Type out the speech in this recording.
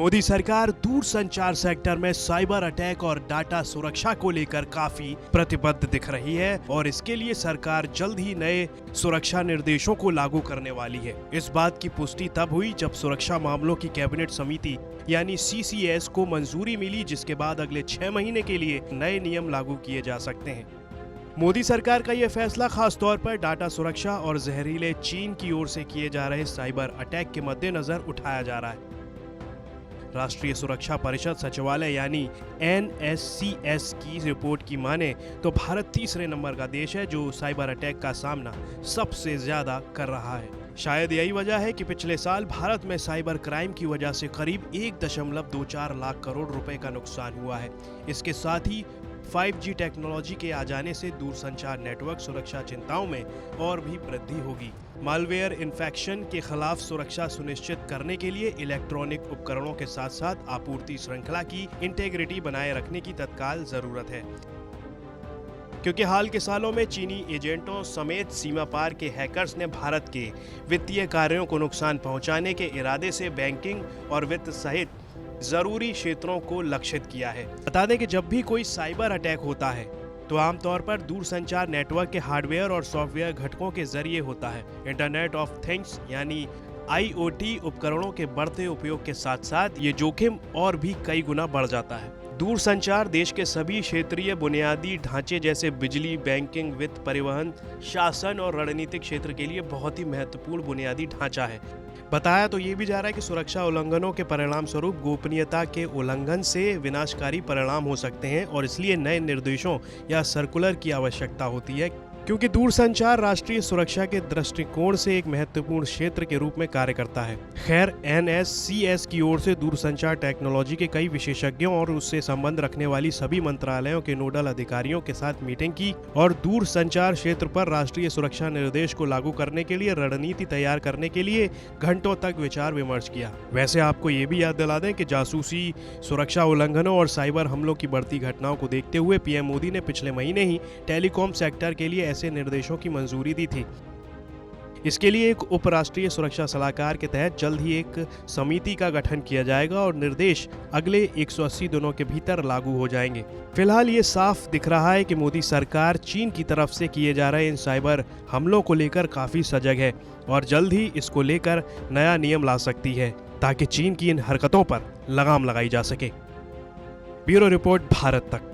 मोदी सरकार दूरसंचार सेक्टर में साइबर अटैक और डाटा सुरक्षा को लेकर काफी प्रतिबद्ध दिख रही है और इसके लिए सरकार जल्द ही नए सुरक्षा निर्देशों को लागू करने वाली है। इस बात की पुष्टि तब हुई जब सुरक्षा मामलों की कैबिनेट समिति यानी CCS को मंजूरी मिली, जिसके बाद अगले 6 महीने के लिए नए नियम लागू किए जा सकते हैं। मोदी सरकार का यह फैसला खास तौर पर डाटा सुरक्षा और जहरीले चीन की ओर से किए जा रहे साइबर अटैक के मद्देनजर उठाया जा रहा है। राष्ट्रीय सुरक्षा परिषद सचिवालय यानी NSCS की रिपोर्ट की माने तो भारत तीसरे नंबर का देश है जो साइबर अटैक का सामना सबसे ज्यादा कर रहा है। शायद यही वजह है कि पिछले साल भारत में साइबर क्राइम की वजह से करीब 1.24 लाख करोड़ रुपए का नुकसान हुआ है। इसके साथ ही 5G टेक्नोलॉजी के आ जाने से दूरसंचार नेटवर्क सुरक्षा चिंताओं में और भी वृद्धि होगी। मालवेयर इन्फेक्शन के खिलाफ सुरक्षा सुनिश्चित करने के लिए इलेक्ट्रॉनिक उपकरणों के साथ साथ आपूर्ति श्रृंखला की इंटेग्रिटी बनाए रखने की तत्काल जरूरत है, क्योंकि हाल के सालों में चीनी एजेंटों समेत सीमा पार के हैकर्स ने भारत के वित्तीय कार्यों को नुकसान पहुंचाने के इरादे से बैंकिंग और वित्त सहित जरूरी क्षेत्रों को लक्षित किया है। बता दें कि जब भी कोई साइबर अटैक होता है तो आमतौर पर दूरसंचार नेटवर्क के हार्डवेयर और सॉफ्टवेयर घटकों के जरिए होता है। इंटरनेट ऑफ थिंग्स यानी IoT उपकरणों के बढ़ते उपयोग के साथ साथ ये जोखिम और भी कई गुना बढ़ जाता है। दूरसंचार देश के सभी क्षेत्रीय बुनियादी ढांचे जैसे बिजली, बैंकिंग, वित्त, परिवहन, शासन और रणनीतिक क्षेत्र के लिए बहुत ही महत्वपूर्ण बुनियादी ढांचा है। बताया तो ये भी जा रहा है कि सुरक्षा उल्लंघनों के परिणाम स्वरूप गोपनीयता के उल्लंघन से विनाशकारी परिणाम हो सकते हैं और इसलिए नए निर्देशों या सर्कुलर की आवश्यकता होती है, क्योंकि दूरसंचार राष्ट्रीय सुरक्षा के दृष्टिकोण से एक महत्वपूर्ण क्षेत्र के रूप में कार्य करता है। खैर, NSCS की ओर से दूरसंचार टेक्नोलॉजी के कई विशेषज्ञों और उससे संबंध रखने वाली सभी मंत्रालयों के नोडल अधिकारियों के साथ मीटिंग की और दूरसंचार क्षेत्र पर राष्ट्रीय सुरक्षा निर्देश को लागू करने के लिए रणनीति तैयार करने के लिए घंटों तक विचार विमर्श किया। वैसे आपको ये भी याद दिला दें कि जासूसी, सुरक्षा उल्लंघनों और साइबर हमलों की बढ़ती घटनाओं को देखते हुए PM मोदी ने पिछले महीने ही टेलीकॉम सेक्टर के लिए ऐसे निर्देशों की मंजूरी दी थी। इसके लिए एक उपराष्ट्रीय सुरक्षा सलाहकार के तहत जल्द ही एक समिति का गठन किया जाएगा और निर्देश अगले 180 दिनों के भीतर लागू हो जाएंगे। फिलहाल ये साफ दिख रहा है कि मोदी सरकार चीन की तरफ से किए जा रहे इन साइबर हमलों को लेकर काफी सजग है और जल्द ही इसको लेकर नया नियम ला सकती है ताकि चीन की इन हरकतों पर लगाम लगाई जा सके। ब्यूरो रिपोर्ट, भारत तक।